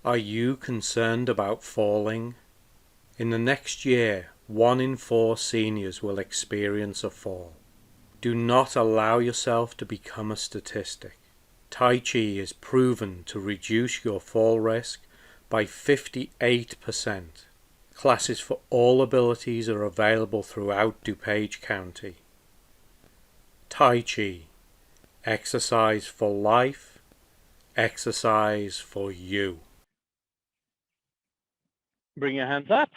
Are you concerned about falling? In the next year, 1 in 4 seniors will experience a fall. Do not allow yourself to become a statistic. Tai Chi is proven to reduce your fall risk by 58%. Classes for all abilities are available throughout DuPage County. Tai Chi, exercise for life, exercise for you. Bring your hands up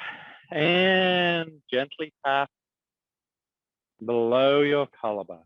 and gently tap below your collarbone.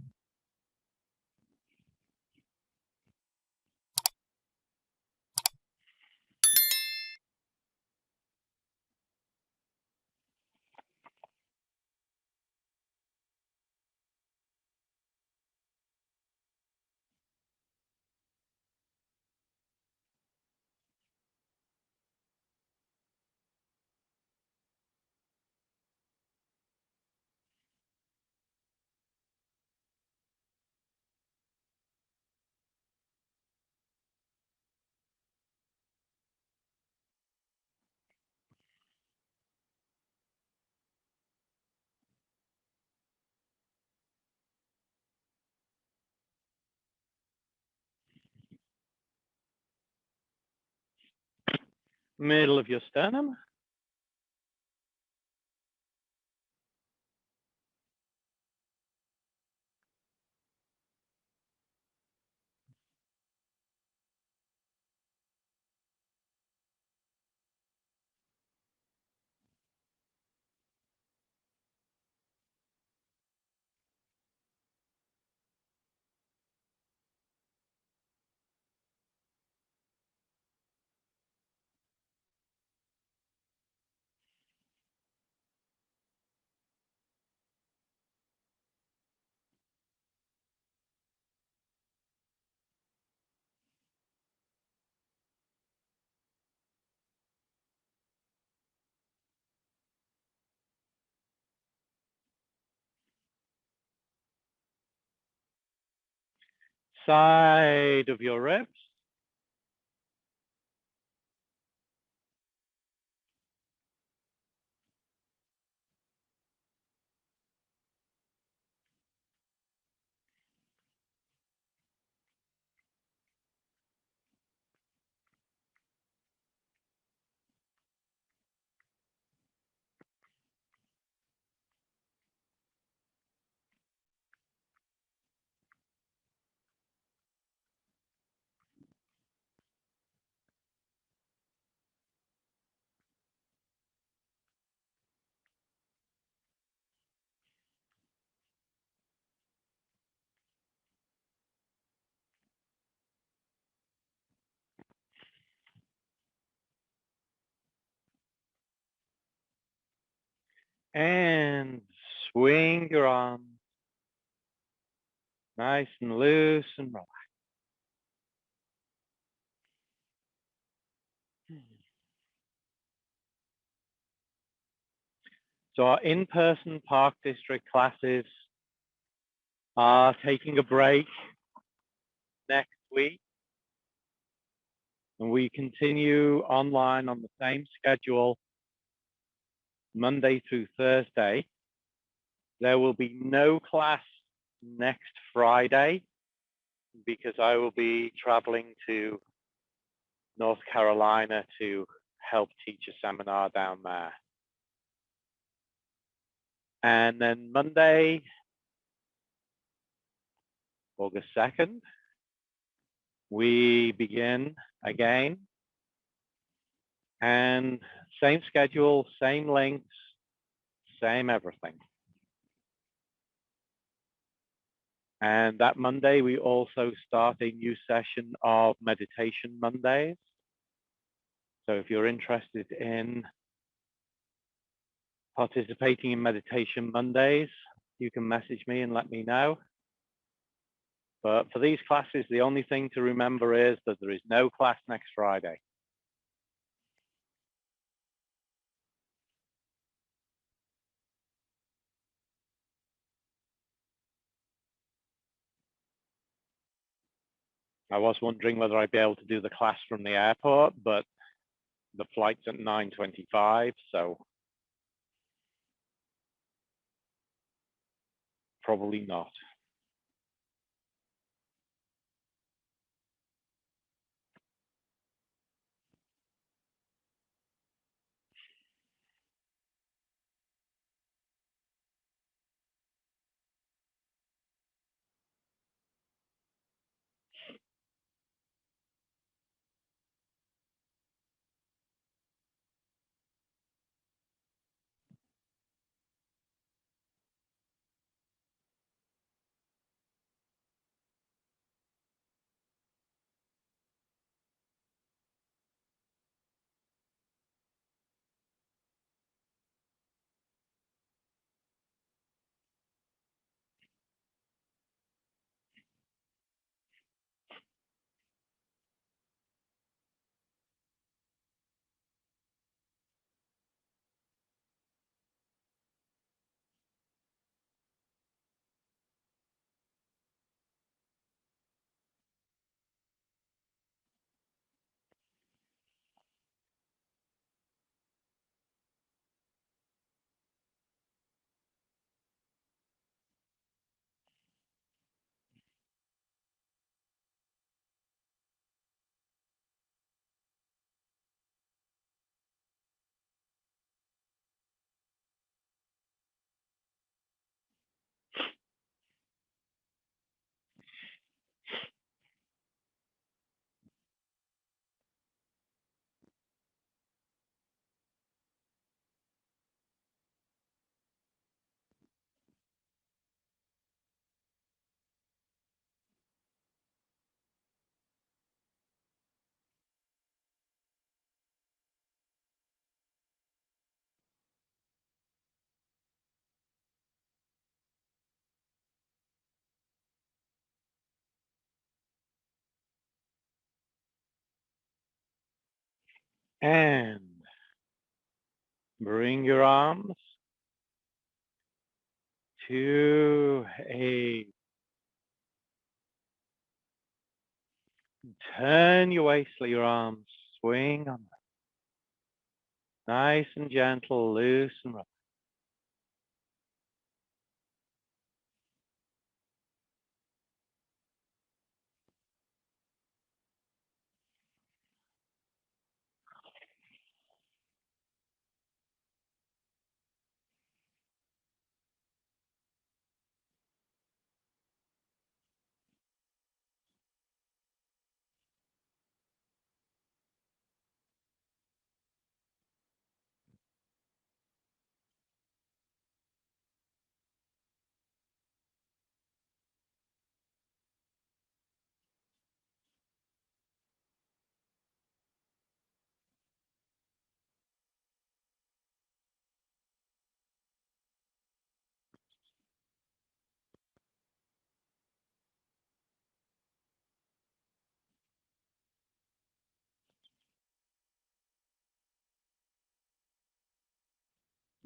Middle of your sternum. Side of your ribs. And swing your arms. Nice and loose and relaxed. So our in-person Park District classes are taking a break next week. And we continue online on the same schedule, Monday through Thursday. There will be no class next Friday because I will be traveling to North Carolina to help teach a seminar down there. And then Monday, August 2nd, we begin again. And same schedule, same links, same everything. And that Monday, we also start a new session of Meditation Mondays. So if you're interested in participating in Meditation Mondays, you can message me and let me know. But for these classes, the only thing to remember is that there is no class next Friday. I was wondering whether I'd be able to do the class from the airport, but The flight's at 9:25, so probably not. And bring your arms to a turn your waist, let your arms swing on them. Nice and gentle, loose and rough.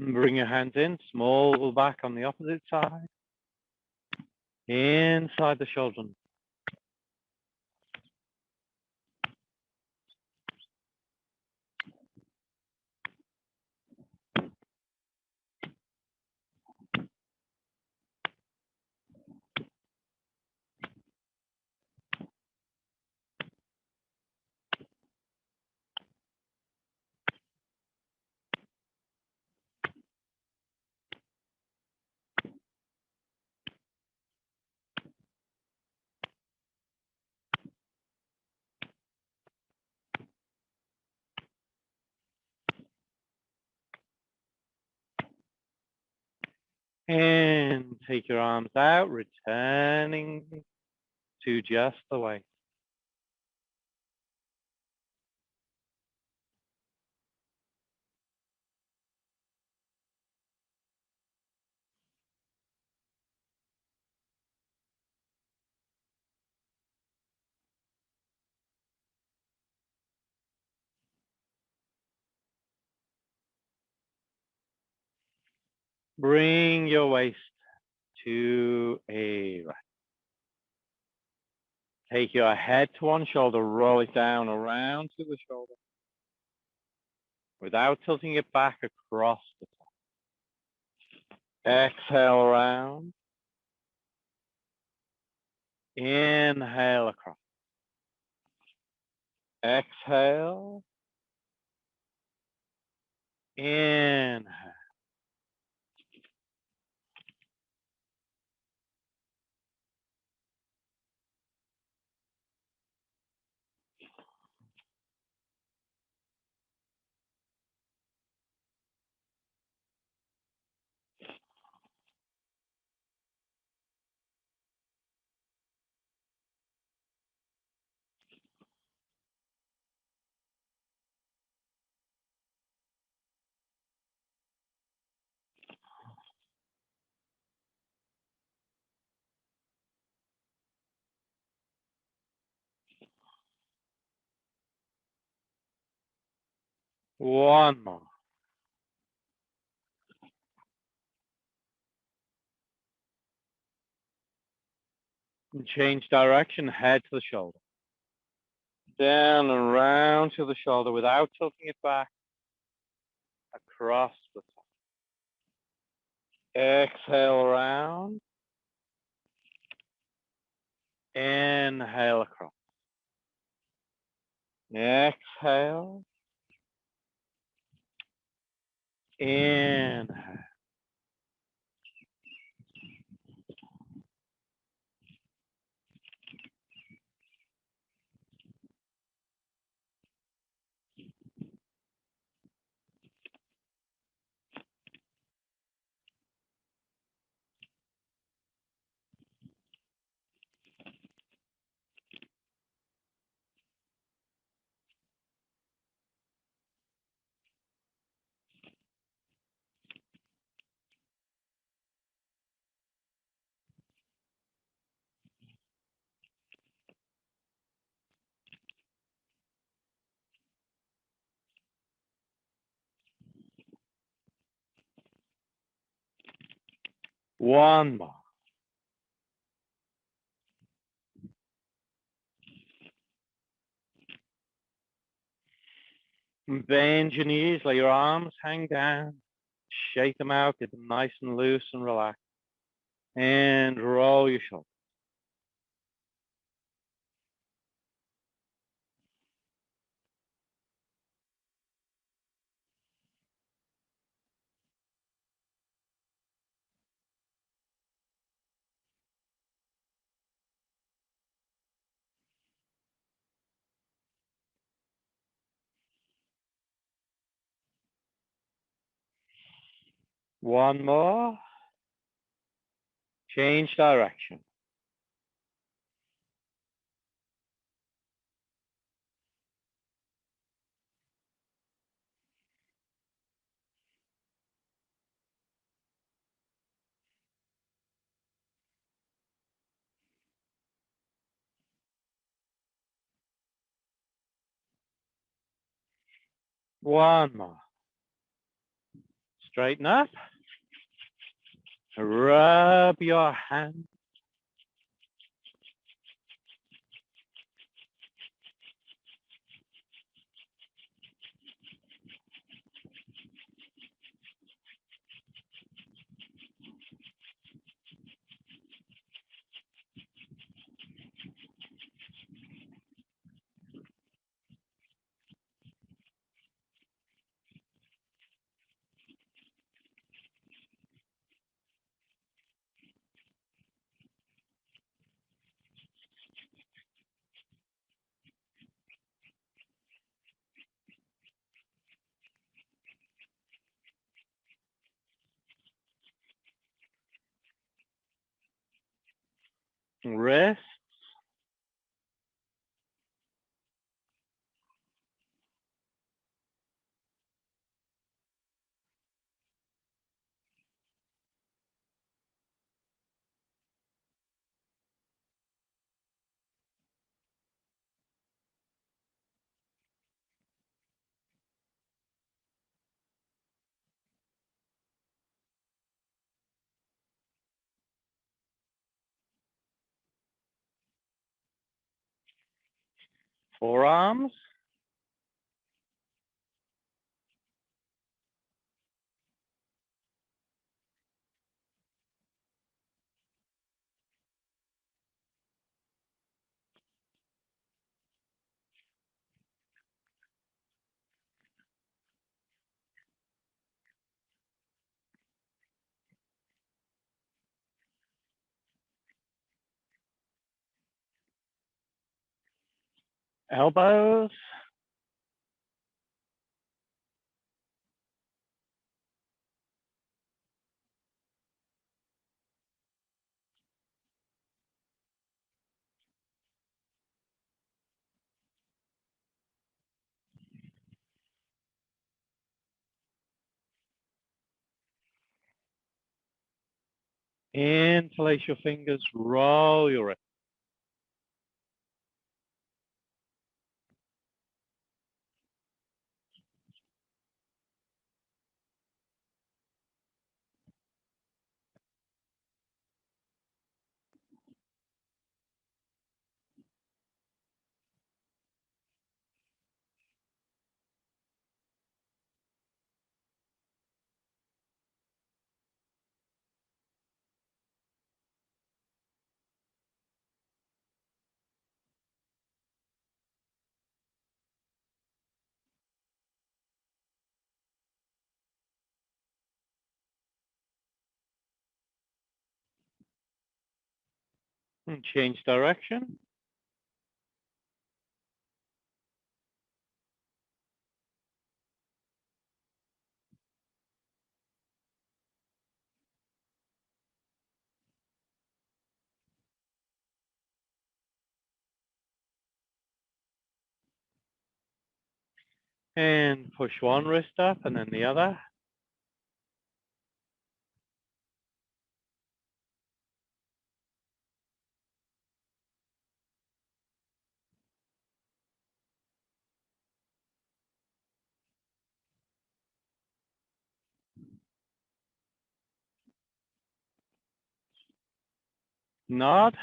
And bring your hands in, small back on the opposite side. Inside the shoulder. And take your arms out, returning to just the waist. Bring your waist to a rest. Take your head to one shoulder, roll it down around to the shoulder. without tilting it back across the top. Exhale round. Inhale across. Exhale. Inhale. One more. And change direction, head to the shoulder. Down and round to the shoulder without tilting it back across the top. Exhale round. Inhale across. Exhale. Inhale. One more. Bend your knees, let your arms hang down. Shake them out, get them nice and loose and relaxed. And roll your shoulders. One more. Change direction. One more. Straighten up. Rub your hands. Wrist. Forearms. Elbows. Interlace your fingers, roll your wrist. And change direction. And push one wrist up and then the other. Nod.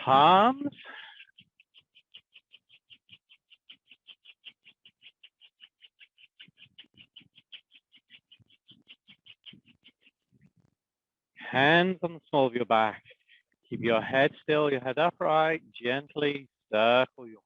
Palms. Hands on the small of your back. Keep your head still, your head upright. Gently circle your.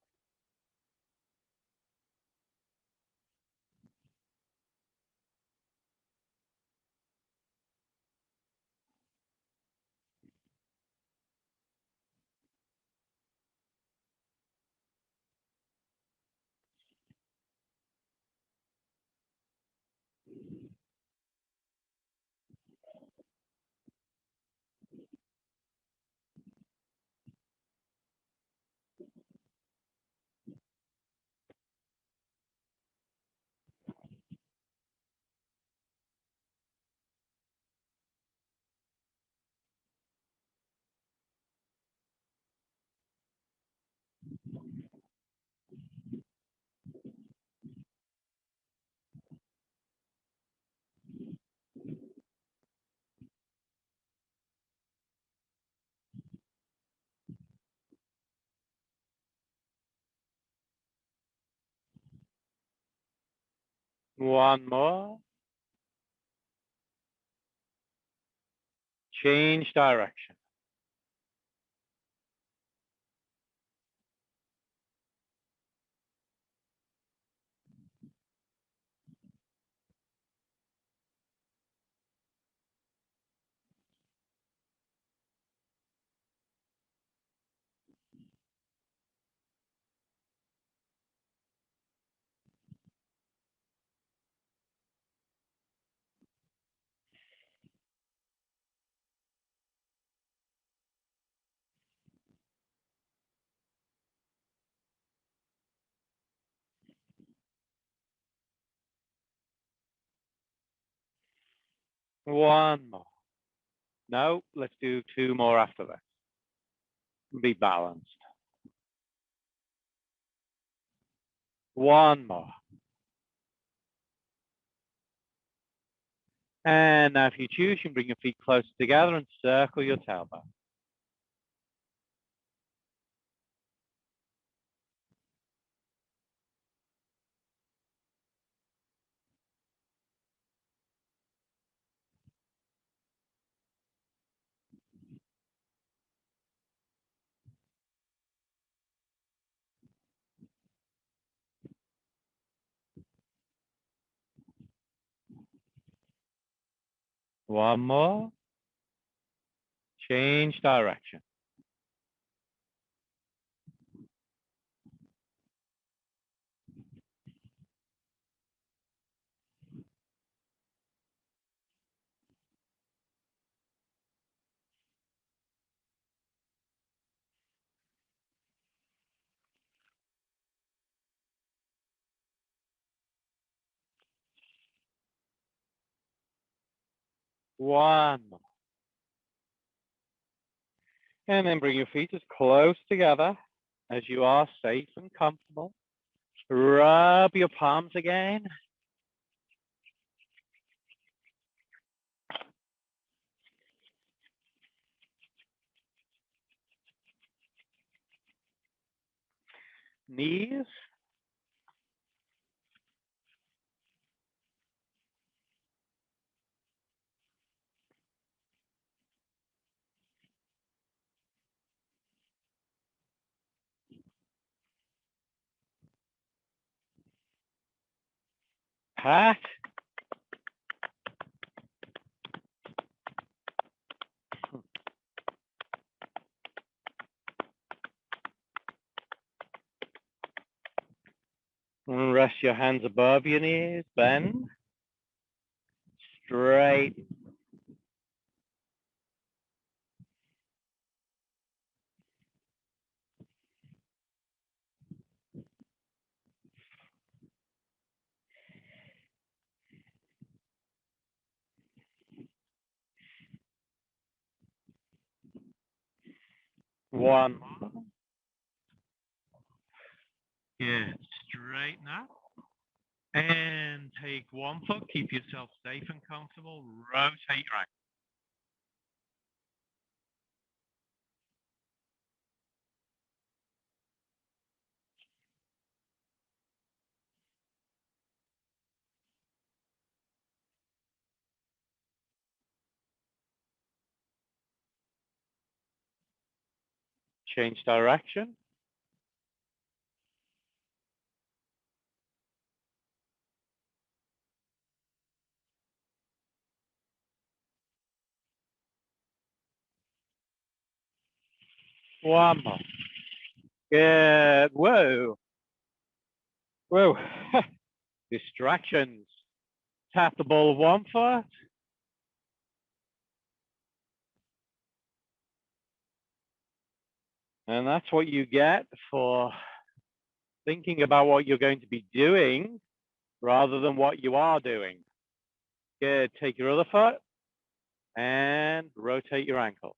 One more. Change direction. One more. No, let's do two more after that. Be balanced. One more. And now if you choose, you can bring your feet closer together and circle your tailbone. One more. Change direction. One more. And then bring your feet as close together as you are, safe and comfortable. Rub your palms again. Knees. Pat. And rest your hands above your knees. Bend. Straight. One more. Good. Straighten up. And take one foot. Keep yourself safe and comfortable. Rotate your ankle. Change direction. One more. Good. Whoa. Whoa. Distractions. Tap the ball of one foot. And that's what you get for thinking about what you're going to be doing rather than what you are doing. Good. Take your other foot and rotate your ankle.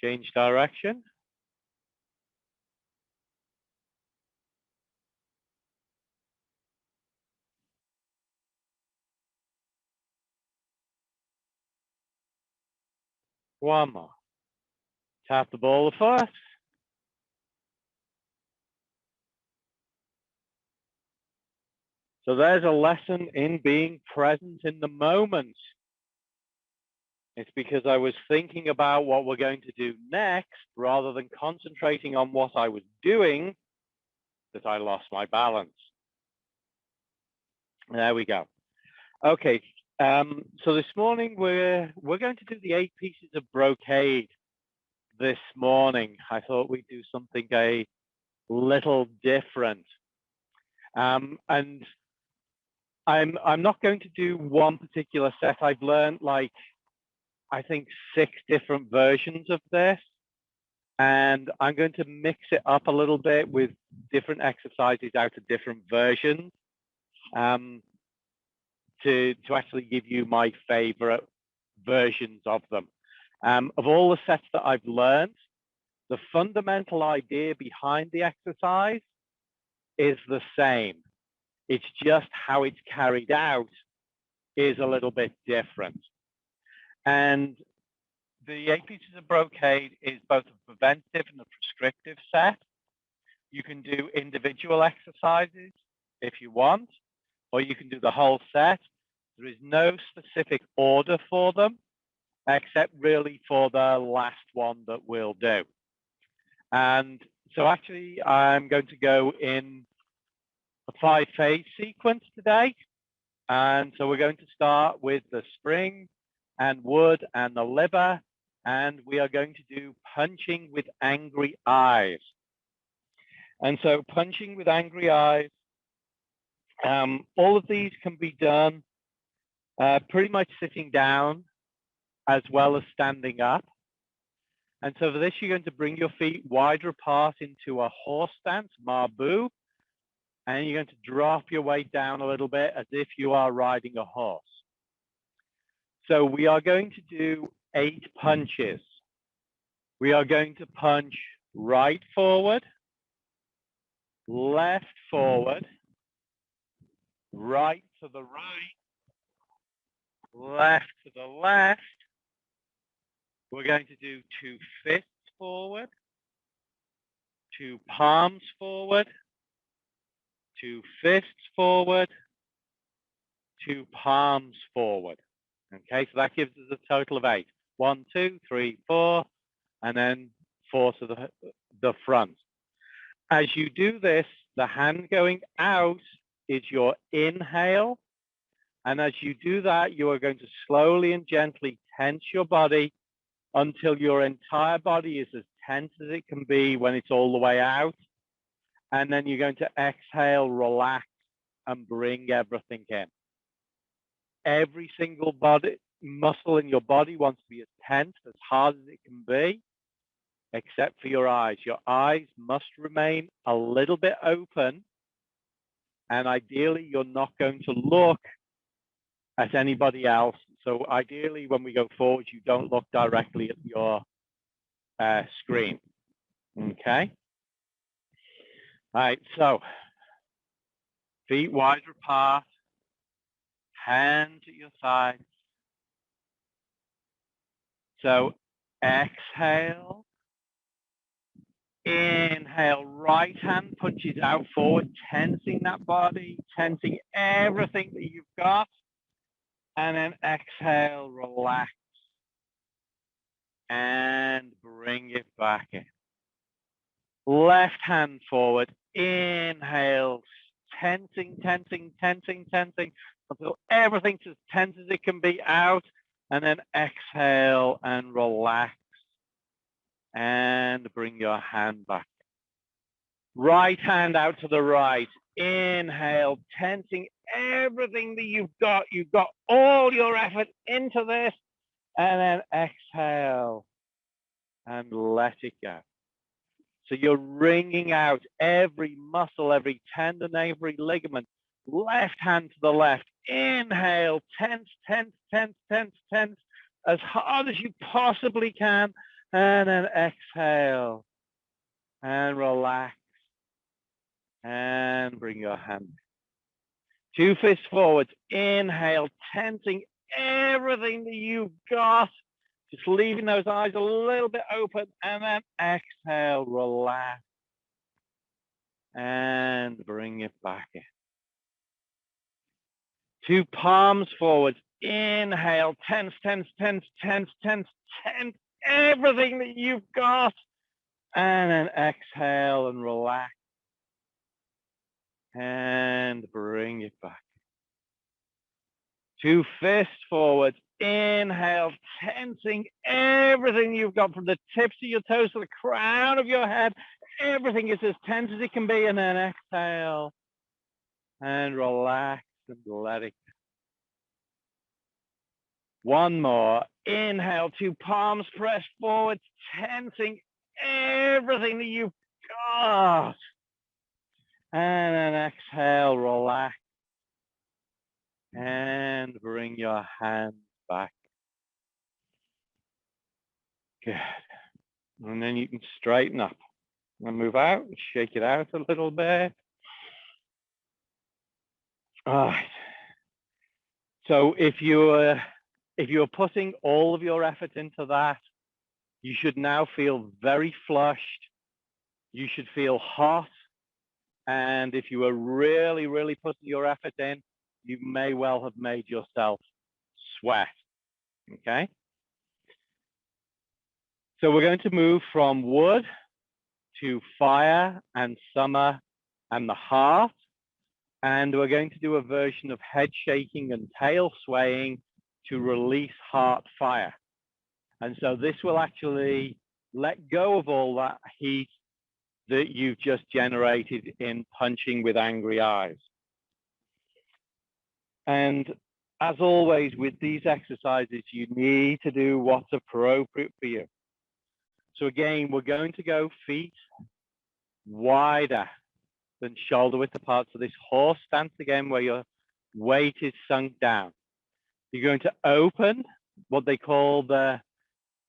Change direction. One more. Tap the ball of foot. So there's a lesson in being present in the moment. It's because I was thinking about what we're going to do next rather than concentrating on what I was doing that I lost my balance. There we go. Okay, so this morning we're going to do the 8 pieces of brocade this morning. I thought we'd do something a little different. And I'm not going to do one particular set. I've learned like, I think 6 different versions of this. And I'm going to mix it up a little bit with different exercises out of different versions to actually give you my favorite versions of them. Of all the sets that I've learned, the fundamental idea behind the exercise is the same. It's just how it's carried out is a little bit different. And the 8 pieces of brocade is both a preventive and a prescriptive set. You can do individual exercises if you want, or you can do the whole set. There is no specific order for them. except really for the last one that we'll do. And so actually, I'm going to go in a 5-phase sequence today. And so we're going to start with the spring and wood and the liver, and we are going to do punching with angry eyes. And so punching with angry eyes, all of these can be done pretty much sitting down as well as standing up. And so for this, you're going to bring your feet wider apart into a horse stance, marbu, and you're going to drop your weight down a little bit as if you are riding a horse. So we are going to do 8 punches. We are going to punch right forward, left forward, right to the right, left to the left. We're going to do 2 fists forward, 2 palms forward, 2 fists forward, 2 palms forward. Okay, so that gives us a total of 8. 1, 2, 3, 4, and then 4 to the front. As you do this, the hand going out is your inhale. And as you do that, you are going to slowly and gently tense your body until your entire body is as tense as it can be when it's all the way out. And then you're going to exhale, relax, and bring everything in. Every single muscle in your body wants to be as tense, as hard as it can be, except for your eyes. Your eyes must remain a little bit open, and ideally, you're not going to look at anybody else. So ideally, when we go forward, you don't look directly at your screen. Okay? All right, so feet wider apart, hands at your sides. So exhale, inhale, right hand punches out forward, tensing that body, tensing everything that you've got. And then exhale, relax, and bring it back in. Left hand forward, inhale, tensing, tensing, tensing, tensing, until everything's as tense as it can be out. And then exhale and relax, and bring your hand back. Right hand out to the right. Inhale, tensing everything that you've got. You've got all your effort into this. And then exhale and let it go. So you're wringing out every muscle, every tendon, every ligament. Left hand to the left. Inhale, tense, tense, tense, tense, tense, as hard as you possibly can. And then exhale and relax and bring your hand. 2 fists forwards. Inhale, tensing everything that you've got. Just leaving those eyes a little bit open, and then exhale, relax, and bring it back in. 2 palms forwards. Inhale, tense, tense, tense, tense, tense, tense everything that you've got, and then exhale and relax, and bring it back. 2 fists forwards. Inhale, tensing everything you've got from the tips of your toes to the crown of your head. Everything is as tense as it can be. And then exhale and relax and let it go. One more. Inhale, 2 palms pressed forward, tensing everything that you've got. And then exhale, relax, and bring your hands back. Good. And then you can straighten up and move out, shake it out a little bit. All right. So if you're putting all of your effort into that, you should now feel very flushed. You should feel hot. And if you are really, really putting your effort in, you may well have made yourself sweat. Okay? So we're going to move from wood to fire and summer and the heart. And we're going to do a version of head shaking and tail swaying to release heart fire. And so this will actually let go of all that heat that you've just generated in punching with angry eyes. And as always, with these exercises, you need to do what's appropriate for you. So again, we're going to go feet wider than shoulder width apart. So this horse stance again, where your weight is sunk down. You're going to open what they call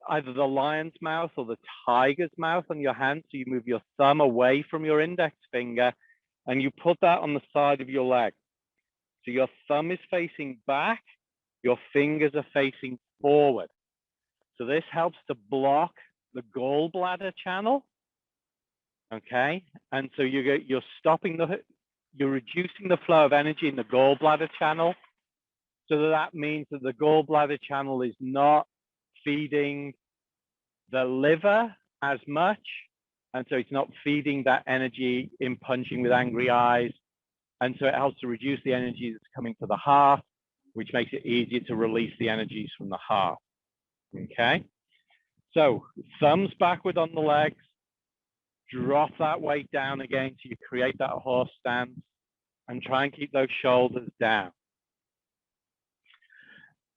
either the lion's mouth or the tiger's mouth on your hand. So you move your thumb away from your index finger and you put that on the side of your leg. So your thumb is facing back, your fingers are facing forward. So this helps to block the gallbladder channel. Okay, and so you're stopping you're reducing the flow of energy in the gallbladder channel. So that means that the gallbladder channel is not feeding the liver as much. And so it's not feeding that energy in punching with angry eyes. And so it helps to reduce the energy that's coming to the heart, which makes it easier to release the energies from the heart. Okay, so thumbs backward on the legs, drop that weight down again so you create that horse stance and try and keep those shoulders down.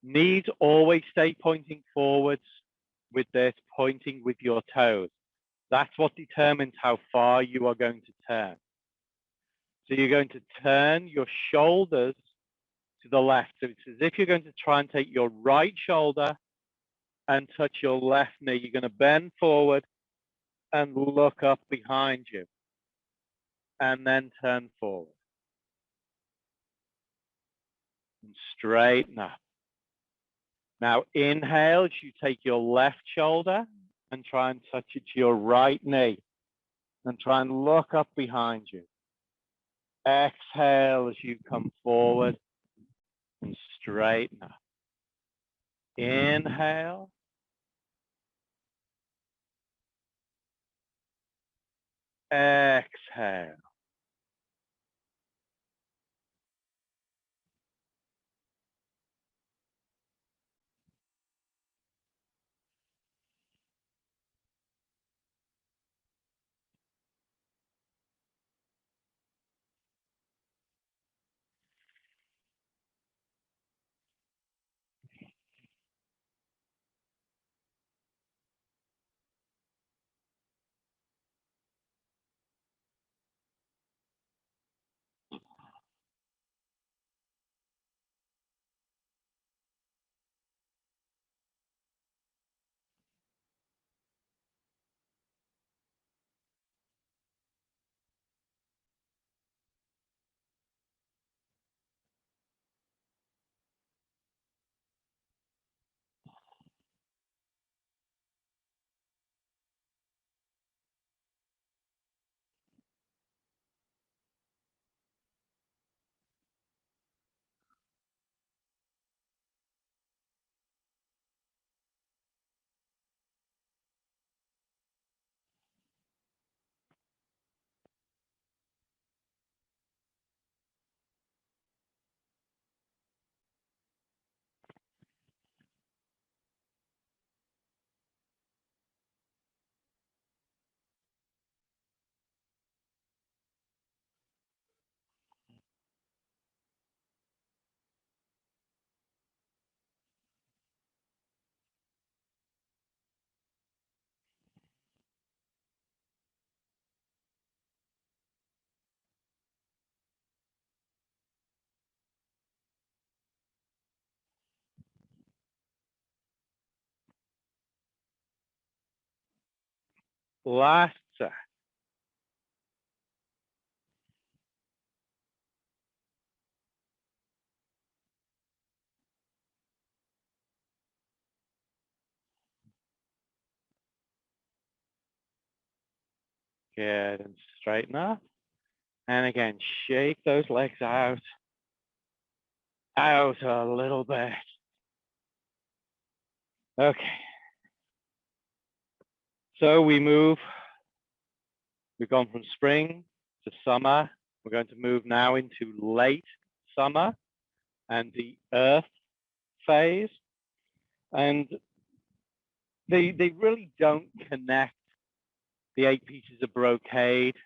Knees always stay pointing forwards with this, pointing with your toes. That's what determines how far you are going to turn. So you're going to turn your shoulders to the left. So it's as if you're going to try and take your right shoulder and touch your left knee. You're going to bend forward and look up behind you and then turn forward. And straighten up. Now inhale as you take your left shoulder and try and touch it to your right knee and try and look up behind you. Exhale as you come forward and straighten up. Inhale. Exhale. Last set. Good, and straighten up. And again, shake those legs out a little bit. Okay. So we've gone from spring to summer. We're going to move now into late summer and the earth phase. And they really don't connect the 8 pieces of brocade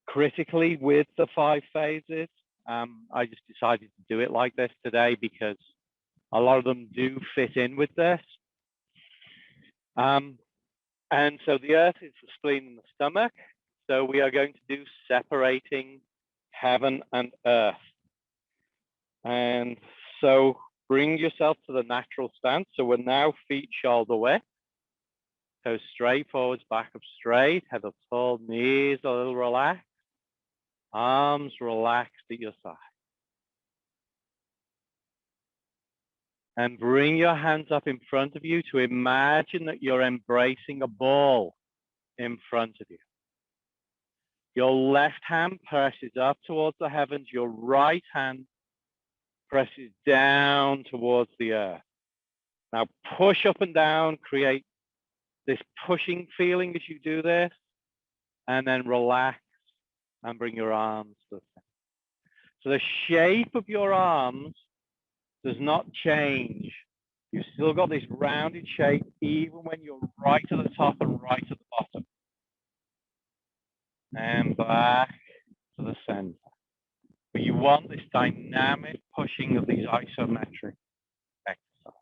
critically with the 5 phases. I just decided to do it like this today because a lot of them do fit in with this. And so the earth is the spleen and the stomach. So we are going to do separating heaven and earth. And so bring yourself to the natural stance. So we're now feet shoulder width. Toes straight forwards, back up straight, head up tall, knees a little relaxed, arms relaxed at your side. And bring your hands up in front of you to imagine that you're embracing a ball in front of you. Your left hand presses up towards the heavens. Your right hand presses down towards the earth. Now push up and down, create this pushing feeling as you do this, and then relax and bring your arms to the center. So the shape of your arms does not change. You've still got this rounded shape even when you're right at the top and right at the bottom. And back to the center. But you want this dynamic pushing of these isometric exercises.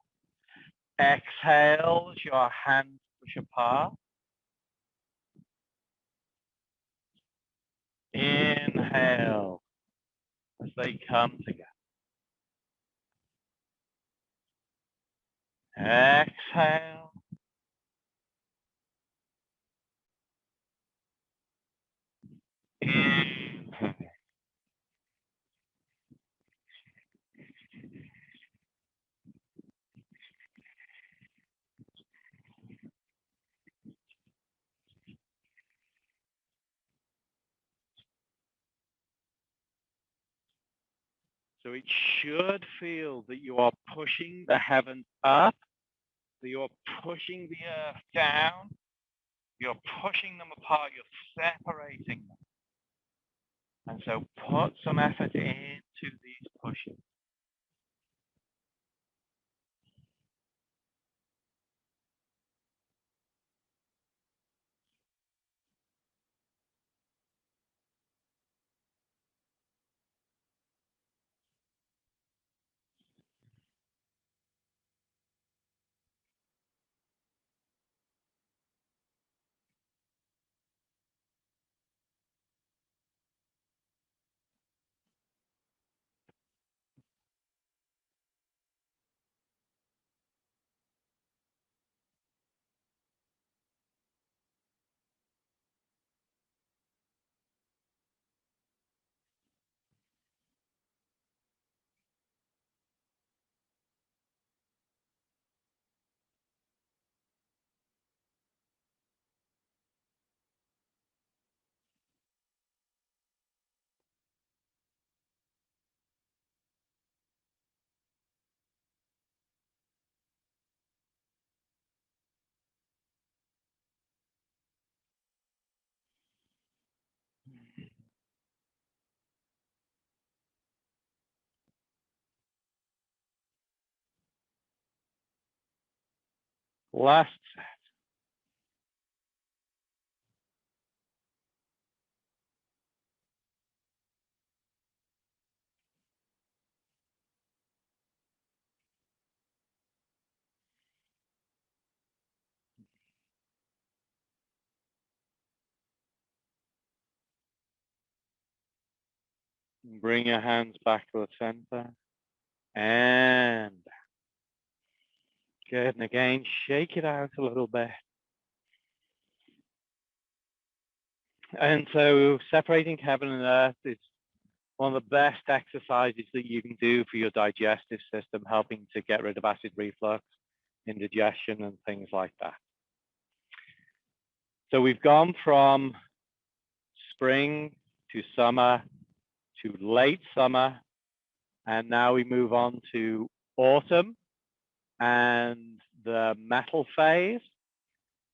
Exhale as your hands push apart. Inhale as they come together. Exhale. Inhale. So it should feel that you are pushing the heavens up, that you're pushing the earth down, you're pushing them apart, you're separating them. And so put some effort into these pushes. Last set. Bring your hands back to the center. And good. And again, shake it out a little bit. And so separating heaven and earth is one of the best exercises that you can do for your digestive system, helping to get rid of acid reflux, indigestion, and things like that. So we've gone from spring to summer to late summer, and now we move on to autumn and the metal phase.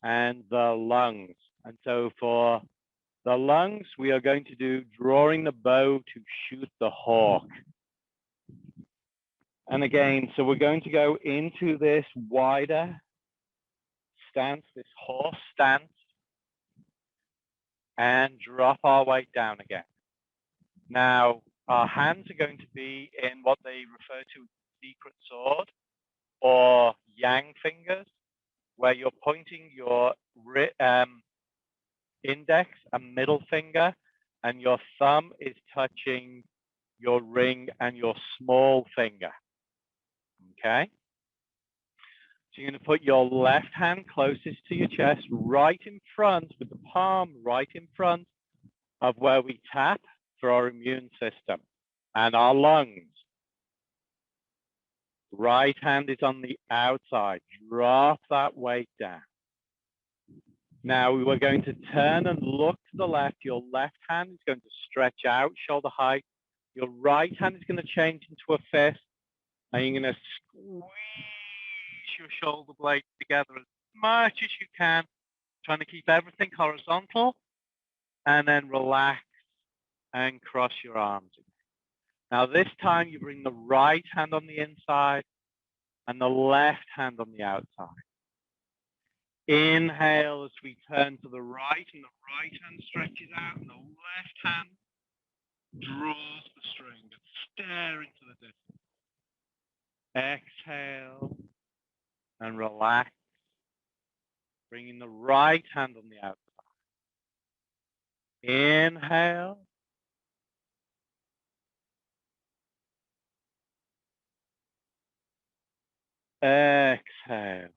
and the lungs. And so for the lungs, we are going to do drawing the bow to shoot the hawk. And again, so we're going to go into this wider stance, this horse stance, and drop our weight down again. Now, our hands are going to be in what they refer to as secret sword or yang fingers, where you're pointing your index and middle finger, and your thumb is touching your ring and your small finger. Okay? So you're going to put your left hand closest to your chest, right in front, with the palm right in front of where we tap for our immune system and our lungs. Right hand is on the outside. Drop that weight down. Now we are going to turn and look to the left. Your left hand is going to stretch out, shoulder height. Your right hand is going to change into a fist, and you're going to squeeze your shoulder blades together as much as you can, trying to keep everything horizontal, and then relax and cross your arms. Now this time you bring the right hand on the inside and the left hand on the outside. Inhale as we turn to the right, and the right hand stretches out, and the left hand draws the string and stare into the distance. Exhale and relax, bringing the right hand on the outside. Inhale. Exhale.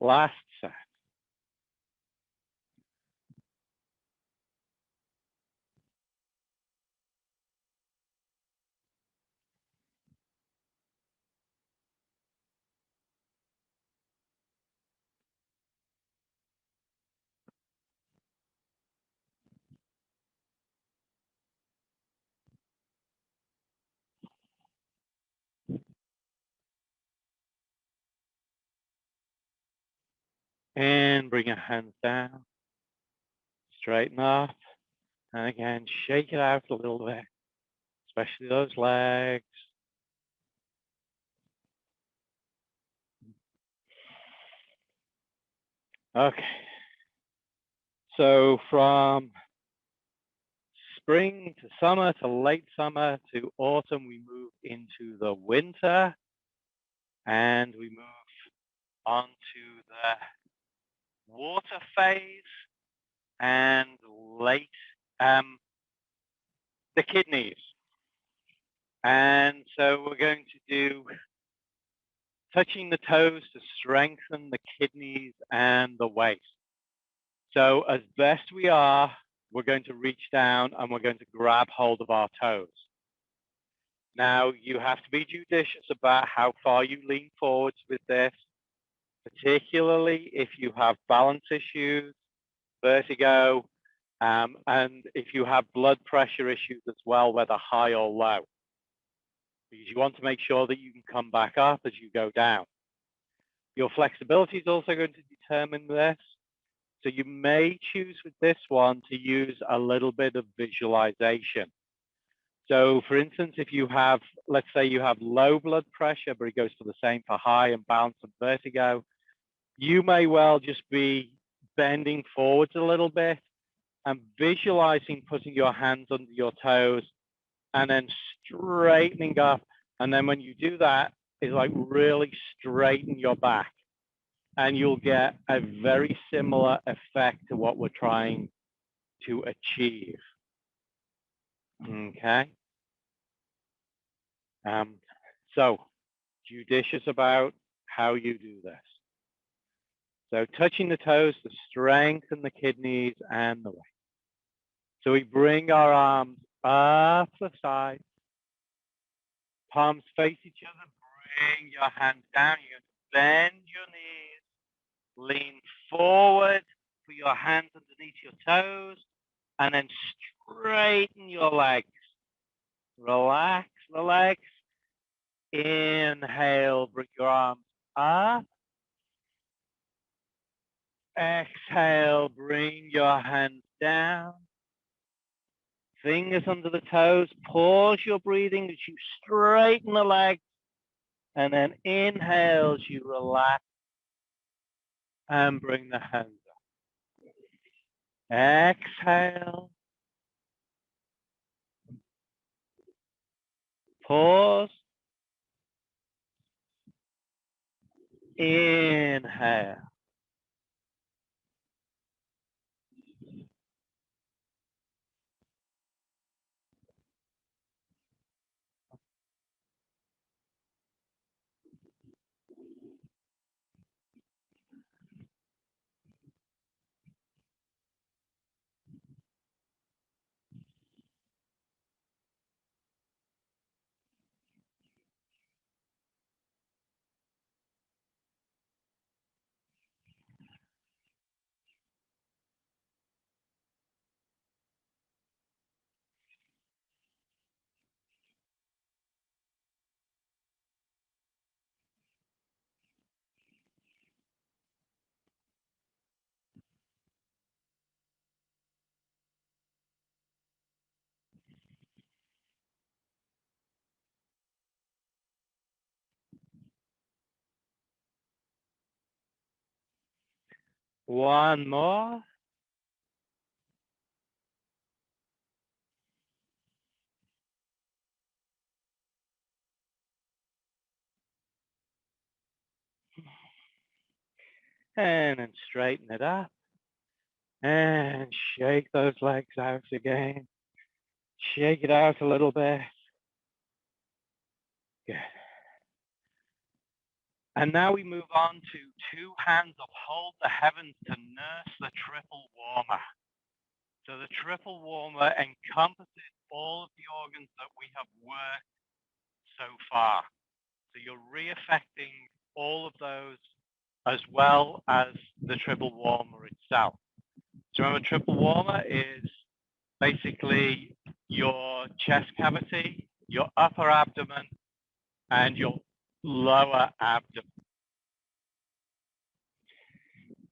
Last set. And bring your hands down. Straighten up. And again, shake it out a little bit, especially those legs. Okay. So from spring to summer to late summer to autumn, we move into the winter and we move on to the water phase and late the kidneys. And so we're going to do touching the toes to strengthen the kidneys and the waist. So as best we are, we're going to reach down and we're going to grab hold of our toes. Now, you have to be judicious about how far you lean forwards with this, particularly if you have balance issues, vertigo, and if you have blood pressure issues as well, whether high or low, because you want to make sure that you can come back up as you go down. Your flexibility is also going to determine this. So you may choose with this one to use a little bit of visualization. So for instance, if you have, let's say you have low blood pressure, but it goes for the same for high and balance and vertigo, you may well just be bending forwards a little bit and visualizing putting your hands under your toes and then straightening up. And then when you do that, it's like really straighten your back. And you'll get a very similar effect to what we're trying to achieve. Okay. So judicious about how you do this. So touching the toes to strengthen the kidneys and the waist. So we bring our arms up the side, palms face each other, bring your hands down. You're going to bend your knees, lean forward, put your hands underneath your toes, and then straighten your legs. Relax the legs. Inhale, bring your arms up. Exhale, bring your hands down. Fingers under the toes. Pause your breathing as you straighten the legs. And then inhale as you relax and bring the hands up. Exhale. Pause. Inhale. One more. And then straighten it up. And shake those legs out again. Shake it out a little bit. Good. And now we move on to two hands uphold the heavens to nurse the triple warmer. So the triple warmer encompasses all of the organs that we have worked so far. So you're reaffecting all of those as well as the triple warmer itself. So remember, triple warmer is basically your chest cavity, your upper abdomen, and your lower abdomen.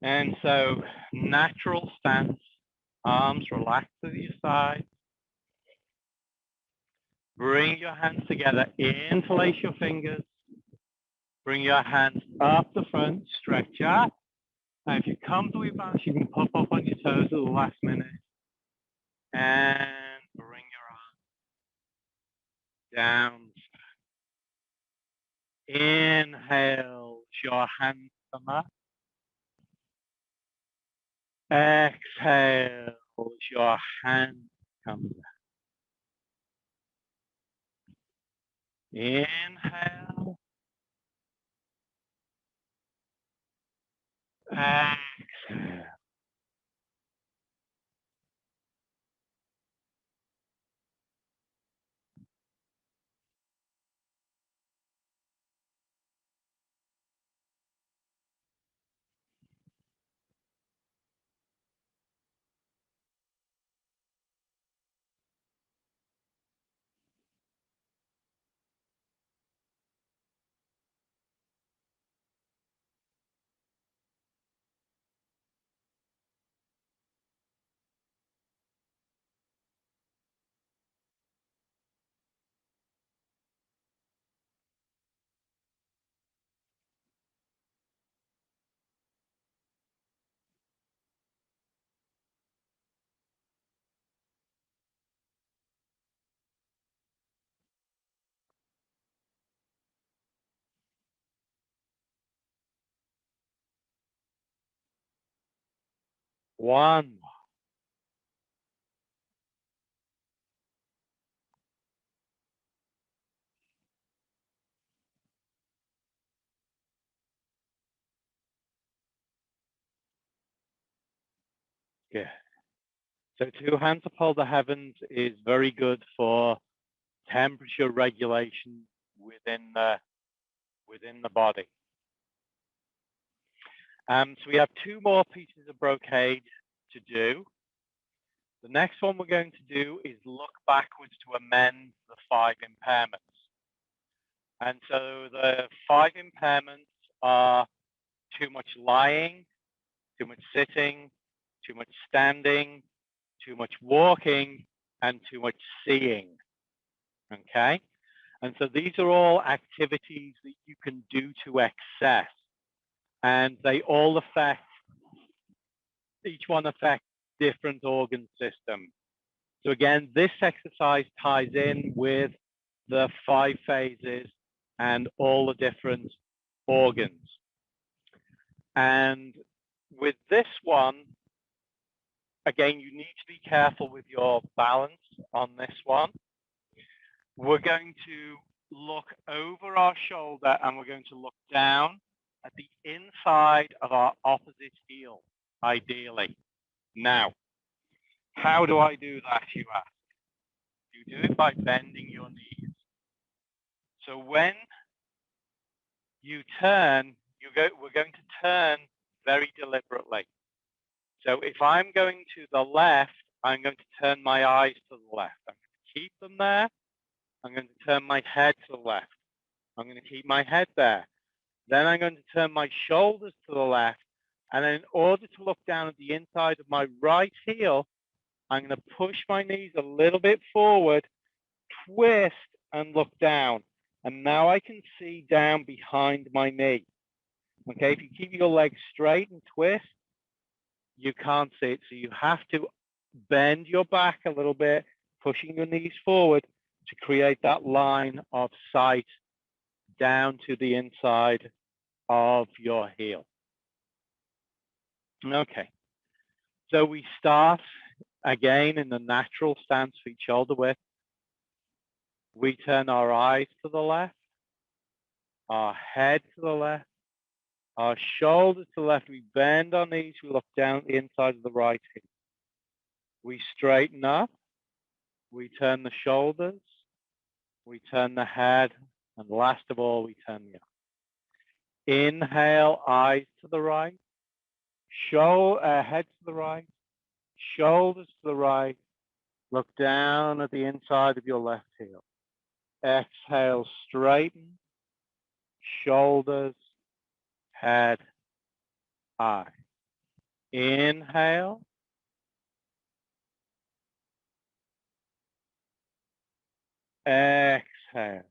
And so natural stance, arms relaxed to your side. Bring your hands together, interlace your fingers. Bring your hands up the front, stretch up. Now if you come to a balance, you can pop up on your toes at the last minute. And bring your arms down. Inhale, your hands come up. Exhale, your hands come down. Inhale. Exhale. One. Good. So two hands uphold the heavens is very good for temperature regulation within the body. So we have two more pieces of brocade to do. The next one we're going to do is look backwards to amend the 5 impairments. And so the 5 impairments are too much lying, too much sitting, too much standing, too much walking, and too much seeing. Okay? And so these are all activities that you can do to excess. And they all affect, each one affects different organ systems. So again, this exercise ties in with the 5 phases and all the different organs. And with this one, again, you need to be careful with your balance on this one. We're going to look over our shoulder and we're going to look down at the inside of our opposite heel, ideally. Now, how do I do that, you ask? You do it by bending your knees. So when you turn, we're going to turn very deliberately. So if I'm going to the left, I'm going to turn my eyes to the left. I'm going to keep them there. I'm going to turn my head to the left. I'm going to keep my head there. Then I'm going to turn my shoulders to the left. And then in order to look down at the inside of my right heel, I'm going to push my knees a little bit forward, twist, and look down. And now I can see down behind my knee. Okay, if you keep your legs straight and twist, you can't see it. So you have to bend your back a little bit, pushing your knees forward to create that line of sight down to the inside of your heel. Okay, so we start again in the natural stance, feet shoulder width. We turn our eyes to the left, our head to the left, Our shoulders to the left, we bend our knees, we look down the inside of the right hip. We straighten up, we turn the shoulders, we turn the head, and last of all, we turn the eye. Inhale, eyes to the right, head to the right, shoulders to the right. Look down at the inside of your left heel. Exhale, straighten, shoulders, head, eye. Inhale. Exhale.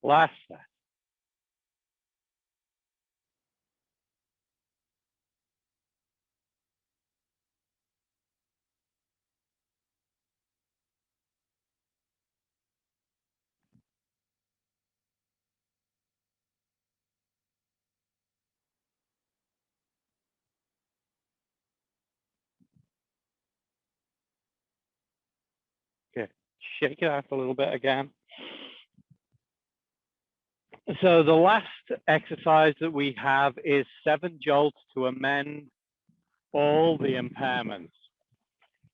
Last set. Good. Shake it out a little bit again. So the last exercise that we have is 7 jolts to amend all the impairments.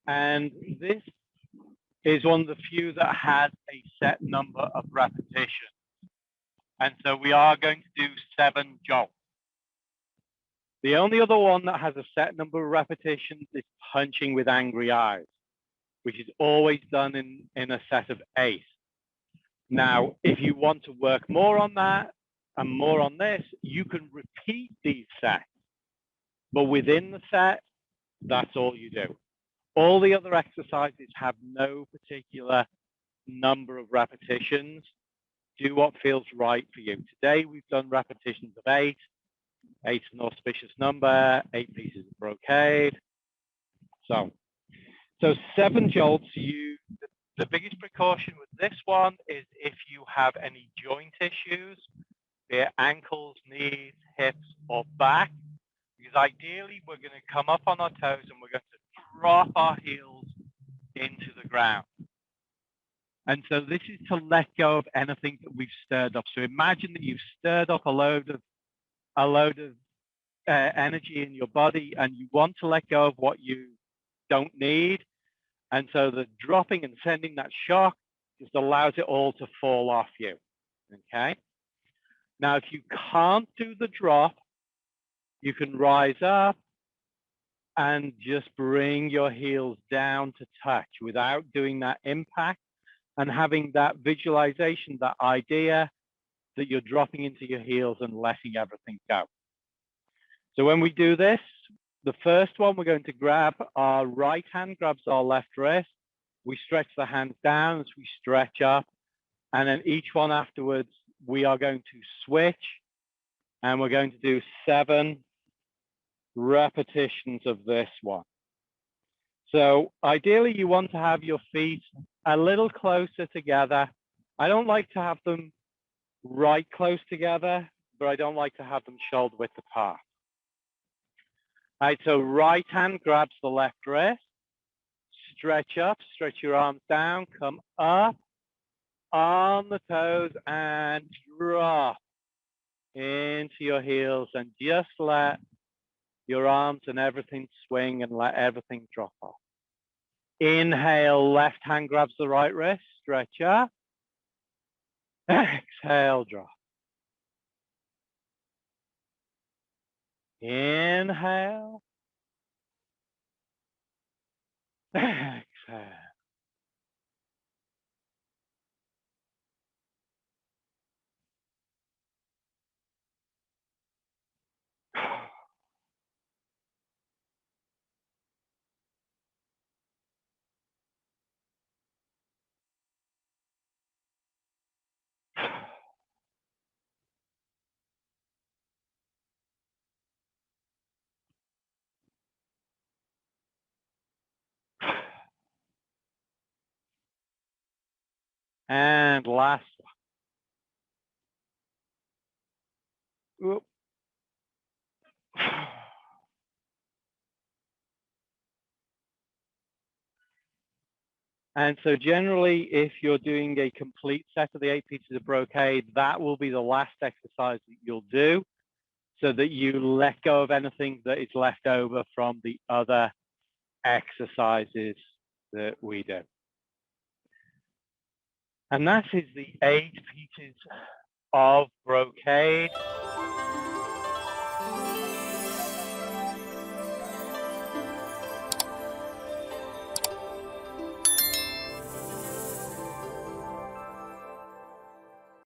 And this is one of the few that has a set number of repetitions. And so we are going to do 7 jolts. The only other one that has a set number of repetitions is punching with angry eyes, which is always done in a set of 8. Now, if you want to work more on that and more on this, you can repeat these sets. But within the set, that's all you do. All the other exercises have no particular number of repetitions. Do what feels right for you. Today, we've done repetitions of 8. 8's an auspicious number, 8 pieces of brocade. So 7 jolts. The biggest precaution with this one is if you have any joint issues, be it ankles, knees, hips, or back, because ideally we're going to come up on our toes and we're going to drop our heels into the ground. And so this is to let go of anything that we've stirred up. So imagine that you've stirred up a load of energy in your body, and you want to let go of what you don't need. And so the dropping and sending that shock just allows it all to fall off you. Okay. Now, if you can't do the drop, you can rise up and just bring your heels down to touch without doing that impact, and having that visualization, that idea that you're dropping into your heels and letting everything go. So when we do this, the first one, we're going to grab our right hand, grabs our left wrist. We stretch the hands down as we stretch up. And then each one afterwards, we are going to switch, and we're going to do 7 repetitions of this one. So ideally, you want to have your feet a little closer together. I don't like to have them right close together, but I don't like to have them shoulder width apart. All right, so right hand grabs the left wrist, stretch up, stretch your arms down, come up on the toes and drop into your heels, and just let your arms and everything swing and let everything drop off. Inhale, left hand grabs the right wrist, stretch up. Exhale, drop. Inhale. Exhale. And last one. Oop. And so generally, if you're doing a complete set of the 8 pieces of brocade, that will be the last exercise that you'll do, so that you let go of anything that is left over from the other exercises that we do. And that is the 8 pieces of brocade.